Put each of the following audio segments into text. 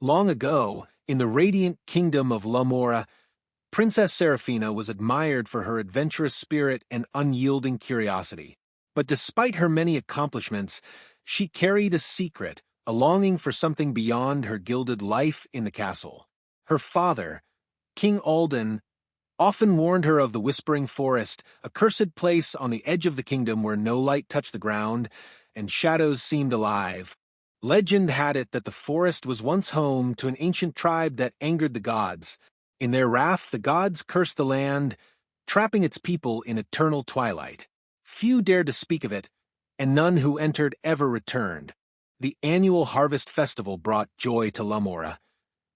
Long ago, in the radiant kingdom of Lumora, Princess Seraphina was admired for her adventurous spirit and unyielding curiosity. But despite her many accomplishments, she carried a secret, a longing for something beyond her gilded life in the castle. Her father, King Alden, often warned her of the Whispering Forest, a cursed place on the edge of the kingdom where no light touched the ground and shadows seemed alive. Legend had it that the forest was once home to an ancient tribe that angered the gods. In their wrath, the gods cursed the land, trapping its people in eternal twilight. Few dared to speak of it, and none who entered ever returned. The annual harvest festival brought joy to Lumora,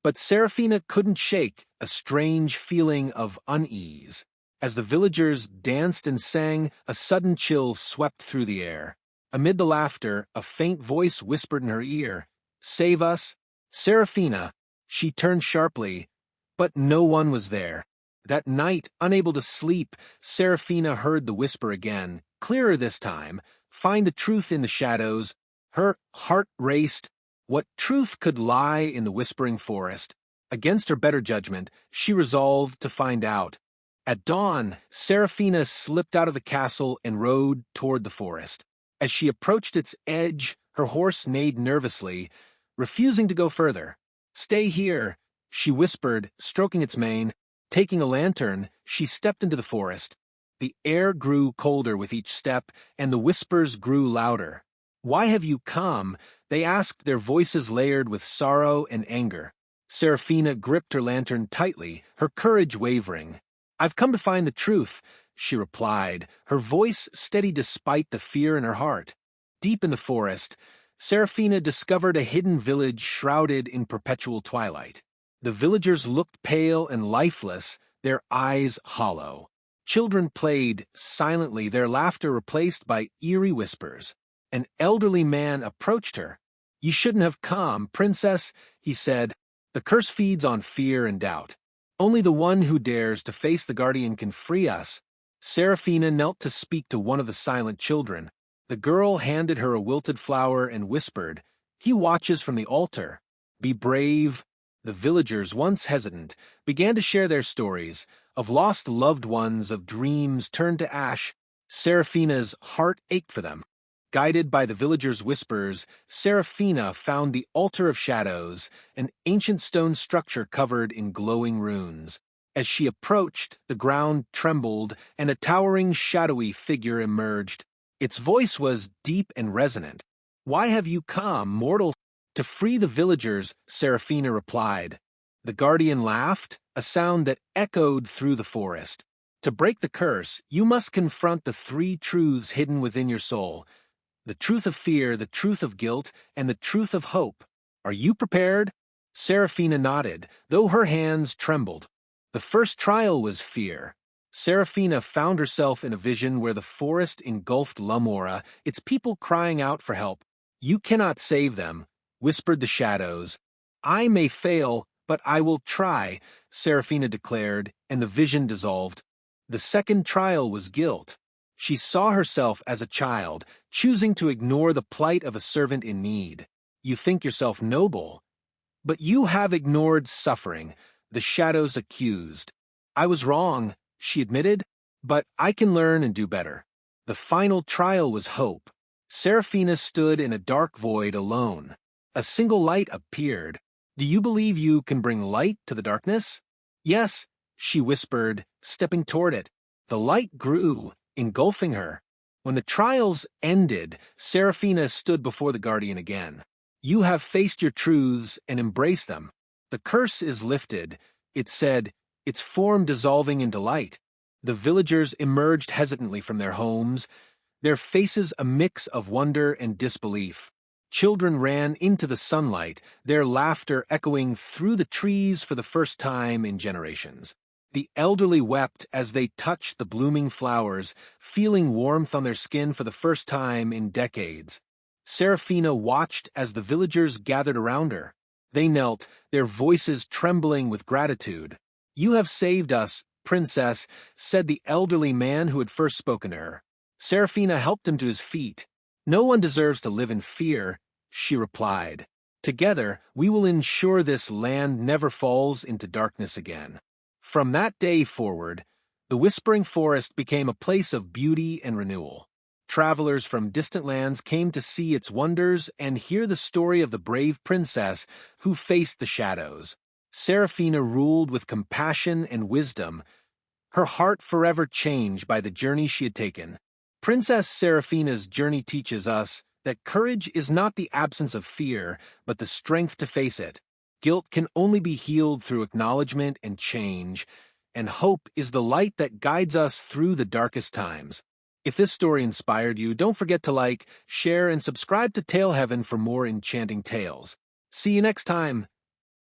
but Seraphina couldn't shake a strange feeling of unease. As the villagers danced and sang, a sudden chill swept through the air. Amid the laughter, a faint voice whispered in her ear, "Save us, Seraphina." She turned sharply, but no one was there. That night, unable to sleep, Seraphina heard the whisper again, clearer this time, "Find the truth in the shadows." Her heart raced. What truth could lie in the Whispering Forest? Against her better judgment, she resolved to find out. At dawn, Seraphina slipped out of the castle and rode toward the forest. As she approached its edge, her horse neighed nervously, refusing to go further. "Stay here," she whispered, stroking its mane. Taking a lantern, she stepped into the forest. The air grew colder with each step, and the whispers grew louder. "Why have you come?" they asked, their voices layered with sorrow and anger. Seraphina gripped her lantern tightly, her courage wavering. "I've come to find the truth," she replied, her voice steady despite the fear in her heart. Deep in the forest, Seraphina discovered a hidden village shrouded in perpetual twilight. The villagers looked pale and lifeless, their eyes hollow. Children played silently, their laughter replaced by eerie whispers. An elderly man approached her. "You shouldn't have come, Princess," he said. "The curse feeds on fear and doubt. Only the one who dares to face the guardian can free us." Seraphina knelt to speak to one of the silent children. The girl handed her a wilted flower and whispered, "He watches from the altar. Be brave." The villagers, once hesitant, began to share their stories, of lost loved ones, of dreams turned to ash. Seraphina's heart ached for them. Guided by the villagers' whispers, Seraphina found the Altar of Shadows, an ancient stone structure covered in glowing runes. As she approached, the ground trembled, and a towering, shadowy figure emerged. Its voice was deep and resonant. "Why have you come, mortal?" "To free the villagers," Seraphina replied. The guardian laughed, a sound that echoed through the forest. "To break the curse, you must confront the three truths hidden within your soul. The truth of fear, the truth of guilt, and the truth of hope. Are you prepared?" Seraphina nodded, though her hands trembled. The first trial was fear. Seraphina found herself in a vision where the forest engulfed Lumora, its people crying out for help. "You cannot save them," whispered the shadows. "I may fail, but I will try," Seraphina declared, and the vision dissolved. The second trial was guilt. She saw herself as a child, choosing to ignore the plight of a servant in need. "You think yourself noble, but you have ignored suffering," the shadows accused. "I was wrong," she admitted, "but I can learn and do better." The final trial was hope. Seraphina stood in a dark void alone. A single light appeared. "Do you believe you can bring light to the darkness?" "Yes," she whispered, stepping toward it. The light grew, engulfing her. When the trials ended, Seraphina stood before the guardian again. "You have faced your truths and embraced them. The curse is lifted," it said, its form dissolving into light. The villagers emerged hesitantly from their homes, their faces a mix of wonder and disbelief. Children ran into the sunlight, their laughter echoing through the trees for the first time in generations. The elderly wept as they touched the blooming flowers, feeling warmth on their skin for the first time in decades. Seraphina watched as the villagers gathered around her. They knelt, their voices trembling with gratitude. "You have saved us, Princess," said the elderly man who had first spoken to her. Seraphina helped him to his feet. "No one deserves to live in fear," she replied. Together, we will ensure this land never falls into darkness again. From that day forward, the Whispering Forest became a place of beauty and renewal. Travelers from distant lands came to see its wonders and hear the story of the brave princess who faced the shadows. Seraphina ruled with compassion and wisdom, her heart forever changed by the journey she had taken. Princess Seraphina's journey teaches us that courage is not the absence of fear, but the strength to face it. Guilt can only be healed through acknowledgement and change, and hope is the light that guides us through the darkest times. If this story inspired you, don't forget to like, share, and subscribe to Tale Heaven for more enchanting tales. See you next time!